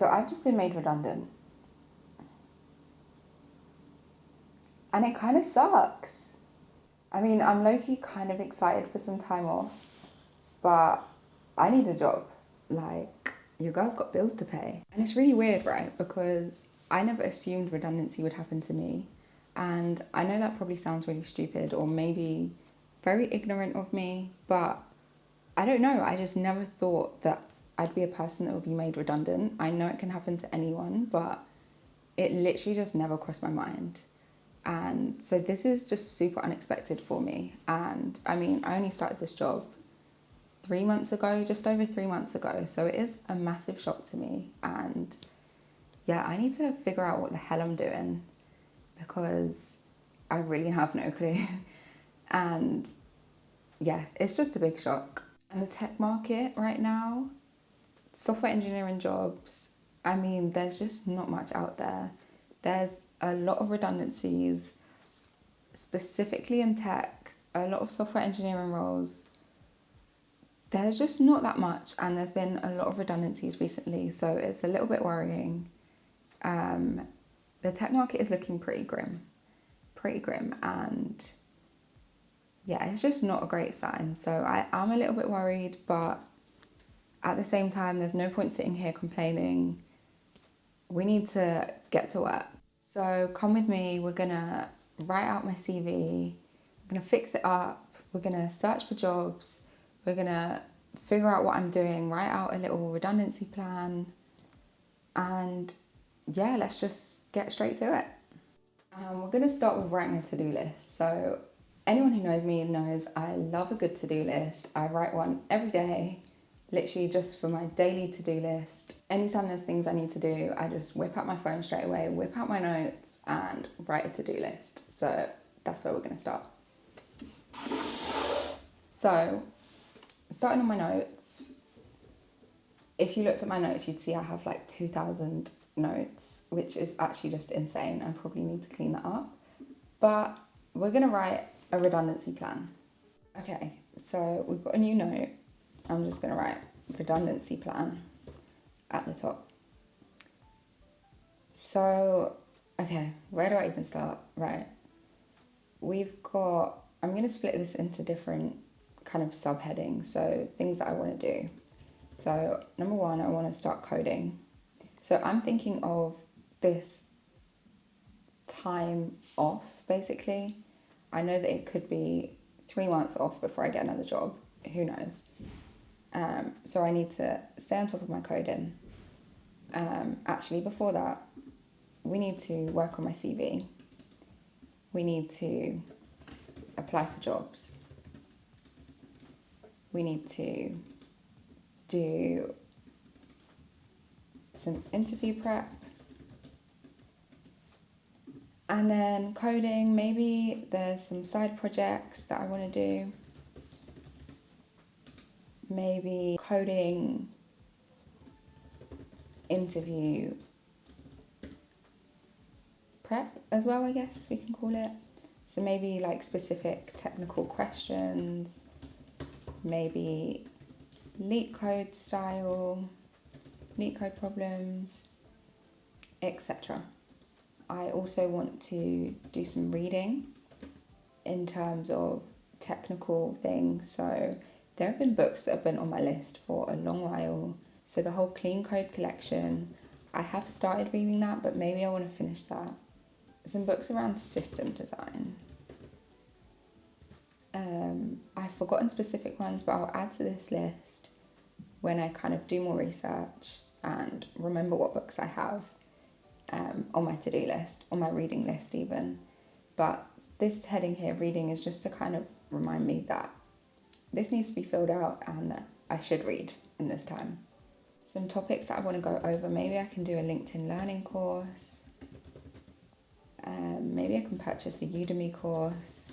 So I've just been made redundant. And it kind of sucks. I mean, I'm low-key kind of excited for some time off, but I need a job. Like, your girl's got bills to pay. And it's really weird, right? Because I never assumed redundancy would happen to me. And I know that probably sounds really stupid or maybe very ignorant of me, but I don't know. I just never thought that I'd be a person that would be made redundant. I know it can happen to anyone, but it literally just never crossed my mind. And so this is just super unexpected for me. And I mean, I only started this job 3 months ago, just over 3 months ago. So it is a massive shock to me. And yeah, I need to figure out what the hell I'm doing because I really have no clue. And yeah, it's just a big shock. And the tech market right now, software engineering jobs, I mean, there's just not much out there. There's a lot of redundancies, specifically in tech, a lot of software engineering roles. There's just not that much, and there's been a lot of redundancies recently, so it's a little bit worrying. The tech market is looking pretty grim, and yeah, it's just not a great sign. So I am a little bit worried, but at the same time, there's no point sitting here complaining. We need to get to work. So come with me, we're gonna write out my CV, we're gonna fix it up, we're gonna search for jobs, we're gonna figure out what I'm doing, write out a little redundancy plan, and yeah, let's just get straight to it. We're gonna start with writing a to-do list. So anyone who knows me knows I love a good to-do list. I write one every day, literally just for my daily to-do list. Anytime there's things I need to do, I just whip out my phone straight away, whip out my notes and write a to-do list. So that's where we're gonna start. So starting on my notes, if you looked at my notes, you'd see I have like 2,000 notes, which is actually just insane. I probably need to clean that up. But we're gonna write a redundancy plan. Okay, so we've got a new note. I'm just gonna write redundancy plan at the top. So, okay, where do I even start? Right. I'm gonna split this into different kind of subheadings. So things that I wanna do. So number one, I wanna start coding. So I'm thinking of this time off, basically. I know that it could be 3 months off before I get another job. Who knows? So I need to stay on top of my coding. Actually, before that, we need to work on my CV. We need to apply for jobs. We need to do some interview prep. And then coding, maybe there's some side projects that I want to do. Maybe coding, interview prep as well, I guess we can call it. So maybe like specific technical questions, maybe leak code style, leak code problems, etc. I also want to do some reading in terms of technical things. So there have been books that have been on my list for a long while. So the whole Clean Code collection, I have started reading that, but maybe I want to finish that. Some books around system design. I've forgotten specific ones, but I'll add to this list when I kind of do more research and remember what books I have on my to-do list, on my reading list even. But this heading here, reading, is just to kind of remind me that this needs to be filled out and that I should read in this time. Some topics that I want to go over, maybe I can do a LinkedIn learning course. Maybe I can purchase a Udemy course.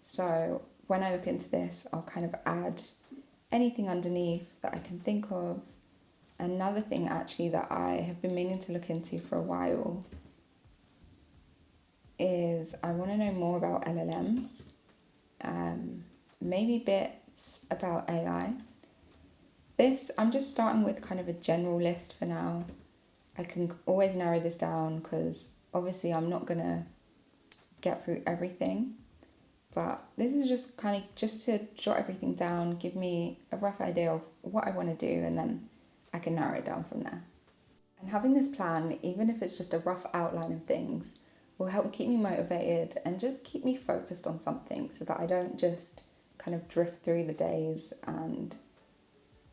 So when I look into this, I'll kind of add anything underneath that I can think of. Another thing actually that I have been meaning to look into for a while is I want to know more about LLMs, maybe bits about AI. This, I'm just starting with kind of a general list for now. I can always narrow this down because obviously I'm not gonna get through everything. But this is just kind of just to jot everything down, give me a rough idea of what I want to do, and then I can narrow it down from there. And having this plan, even if it's just a rough outline of things, will help keep me motivated and just keep me focused on something so that I don't just kind of drift through the days and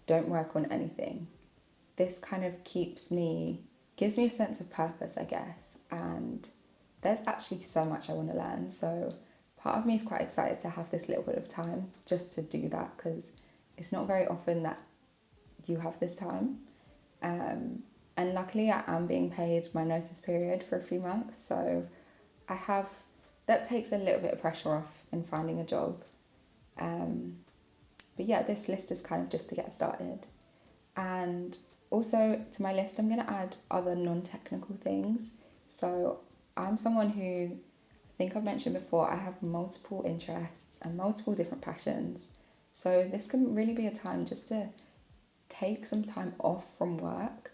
don't work on anything. This kind of gives me a sense of purpose, I guess. And there's actually so much I want to learn. So part of me is quite excited to have this little bit of time just to do that because it's not very often that you have this time. And luckily, I am being paid my notice period for a few months. So that takes a little bit of pressure off in finding a job. But yeah, this list is kind of just to get started. And also to my list, I'm going to add other non-technical things. So I'm someone who, I think I've mentioned before, I have multiple interests and multiple different passions. So this can really be a time just to take some time off from work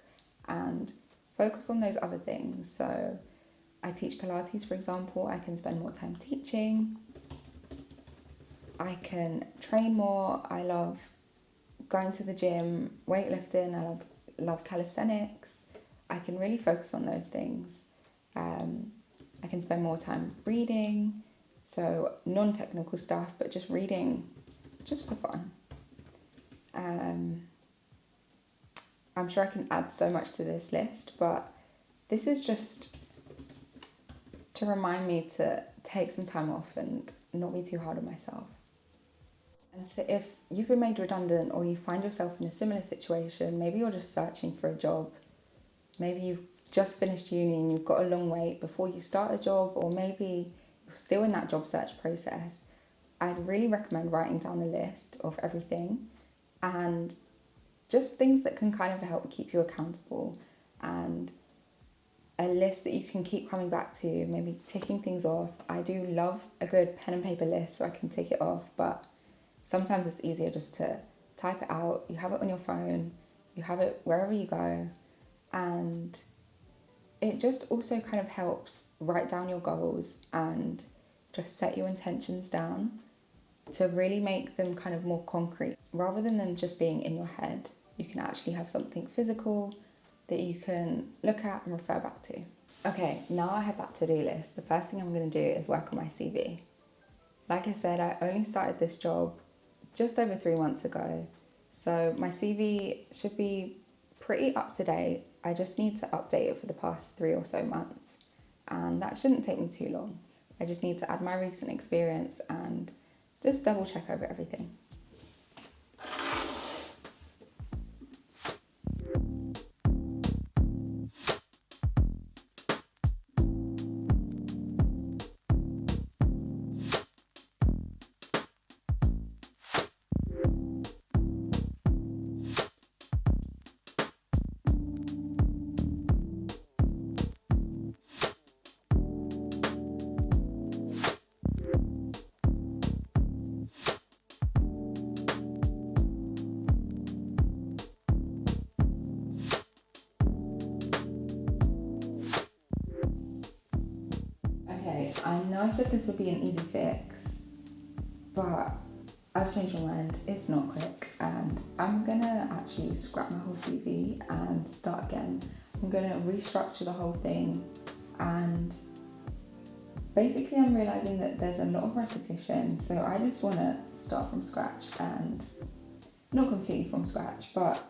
and focus on those other things. So I teach Pilates, for example. I can spend more time teaching. I can train more. I love going to the gym, weightlifting. I love calisthenics. I can really focus on those things. I can spend more time reading, so non-technical stuff, but just reading just for fun. I'm sure I can add so much to this list, but this is just to remind me to take some time off and not be too hard on myself. And so if you've been made redundant or you find yourself in a similar situation, maybe you're just searching for a job, maybe you've just finished uni and you've got a long wait before you start a job, or maybe you're still in that job search process, I'd really recommend writing down a list of everything and just things that can kind of help keep you accountable, and a list that you can keep coming back to, maybe ticking things off. I do love a good pen and paper list so I can tick it off, but sometimes it's easier just to type it out. You have it on your phone, you have it wherever you go, and it just also kind of helps write down your goals and just set your intentions down to really make them kind of more concrete. Rather than them just being in your head, you can actually have something physical that you can look at and refer back to. Okay, now I have that to-do list. The first thing I'm going to do is work on my CV. Like I said, I only started this job just over 3 months ago, so my CV should be pretty up to date. I just need to update it for the past 3 or so months, and that shouldn't take me too long. I just need to add my recent experience and just double check over everything. Okay, I know I said this would be an easy fix, but I've changed my mind. It's not quick, and I'm gonna actually scrap my whole CV and start again. I'm gonna restructure the whole thing, and basically I'm realizing that there's a lot of repetition, so I just wanna start from scratch, and not completely from scratch, but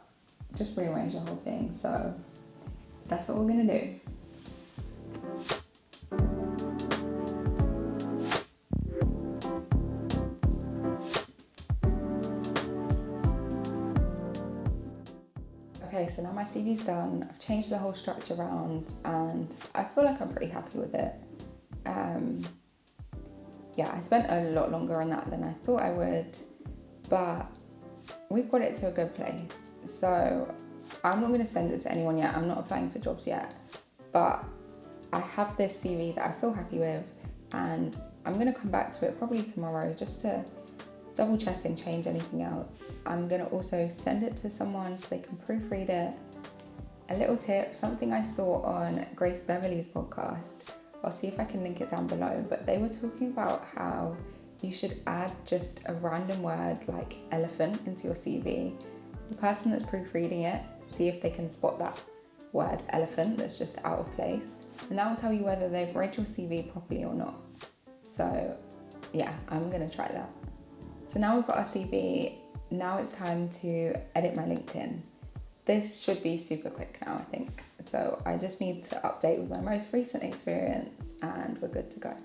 just rearrange the whole thing. So that's what we're gonna do. Okay, so now my CV's done. I've changed the whole structure around and I feel like I'm pretty happy with it. Yeah, I spent a lot longer on that than I thought I would, but we've got it to a good place. So I'm not going to send it to anyone yet. I'm not applying for jobs yet, but I have this CV that I feel happy with, and I'm going to come back to it probably tomorrow just to double check and change anything else. I'm going to also send it to someone so they can proofread it. A little tip, something I saw on Grace Beverly's podcast. I'll see if I can link it down below, but they were talking about how you should add just a random word like elephant into your CV. The person that's proofreading it, see if they can spot that word elephant that's just out of place, and that will tell you whether they've read your CV properly or not. So yeah, I'm gonna try that. So now we've got our CV, now it's time to edit my LinkedIn. This should be super quick now, I think. So I just need to update with my most recent experience and we're good to go.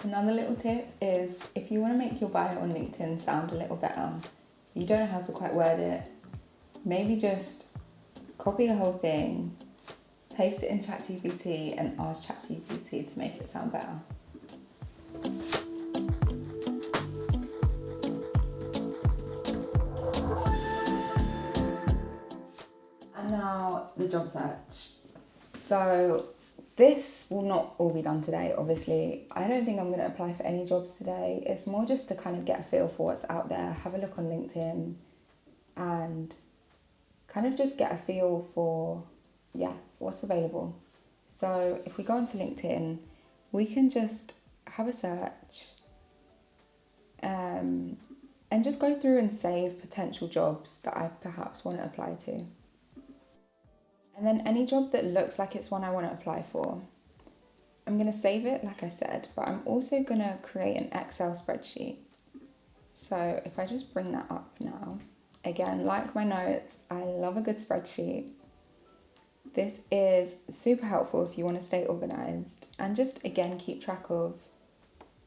Another little tip is if you want to make your bio on LinkedIn sound a little better, you don't know how to quite word it, maybe just copy the whole thing, paste it in ChatGPT and ask ChatGPT to make it sound better. And now the job search. So this will not all be done today, obviously. I don't think I'm going to apply for any jobs today. It's more just to kind of get a feel for what's out there, have a look on LinkedIn and kind of just get a feel for, what's available. So if we go onto LinkedIn, we can just have a search and just go through and save potential jobs that I perhaps want to apply to. And then any job that looks like it's one I want to apply for, I'm going to save it, like I said, but I'm also going to create an Excel spreadsheet. So if I just bring that up now, again, like my notes, I love a good spreadsheet. This is super helpful if you want to stay organised and just, again, keep track of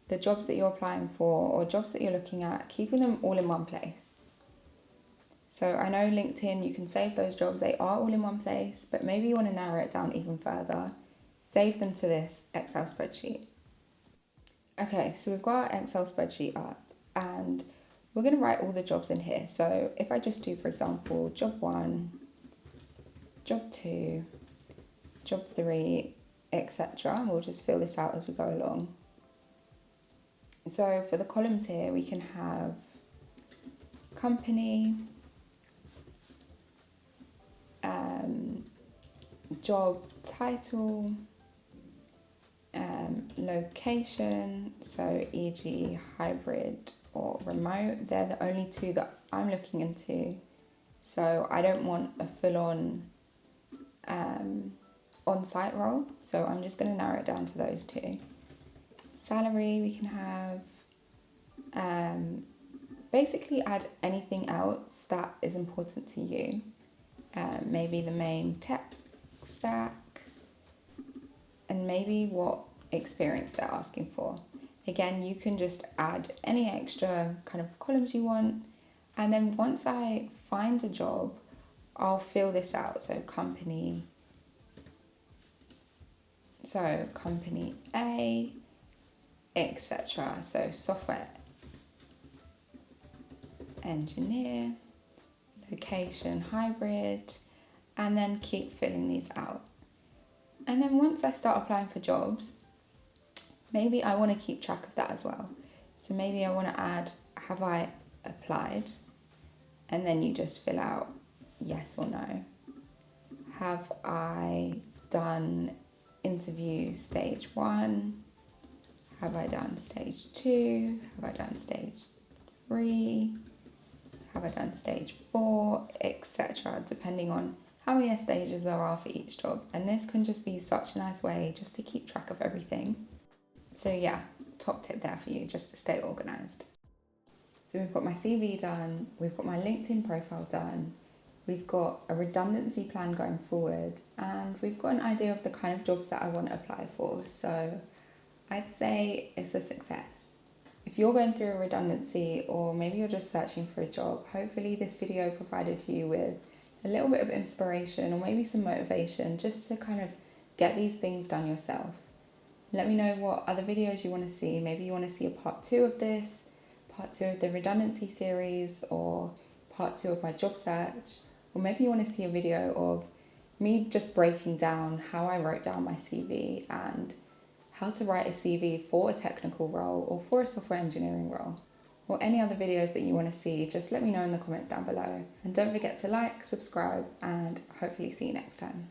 the jobs that you're applying for or jobs that you're looking at, keeping them all in one place. So I know LinkedIn, you can save those jobs, they are all in one place, but maybe you want to narrow it down even further. Save them to this Excel spreadsheet. Okay, so we've got our Excel spreadsheet up and we're going to write all the jobs in here. So if I just do, for example, job 1, job 2, job 3, etc. And we'll just fill this out as we go along. So for the columns here, we can have company, job title, location, so e.g. hybrid or remote. They're the only two that I'm looking into. So I don't want a full-on on-site role. So I'm just going to narrow it down to those two. Salary, we can have, basically add anything else that is important to you. Maybe the main tech stack and maybe what experience they're asking for. Again, you can just add any extra kind of columns you want. And then once I find a job, I'll fill this out. So company A, etc. So software engineer, location hybrid, and then keep filling these out. And then once I start applying for jobs, maybe I want to keep track of that as well. So maybe I want to add, have I applied? And then you just fill out yes or no. Have I done interview stage 1? Have I done stage 2? Have I done stage 3? Have I done stage 4, etc. depending on how many stages there are for each job. And this can just be such a nice way just to keep track of everything. So yeah, top tip there for you, just to stay organised. So we've got my CV done, we've got my LinkedIn profile done, we've got a redundancy plan going forward, and we've got an idea of the kind of jobs that I want to apply for. So I'd say it's a success. If you're going through a redundancy or maybe you're just searching for a job, hopefully this video provided you with a little bit of inspiration or maybe some motivation just to kind of get these things done yourself. Let me know what other videos you want to see. Maybe you want to see a part 2 of this. part 2 of the redundancy series, or part 2 of my job search, or maybe you want to see a video of me just breaking down how I wrote down my CV and how to write a CV for a technical role or for a software engineering role, or any other videos that you want to see, just let me know in the comments down below. And don't forget to like, subscribe, and hopefully see you next time.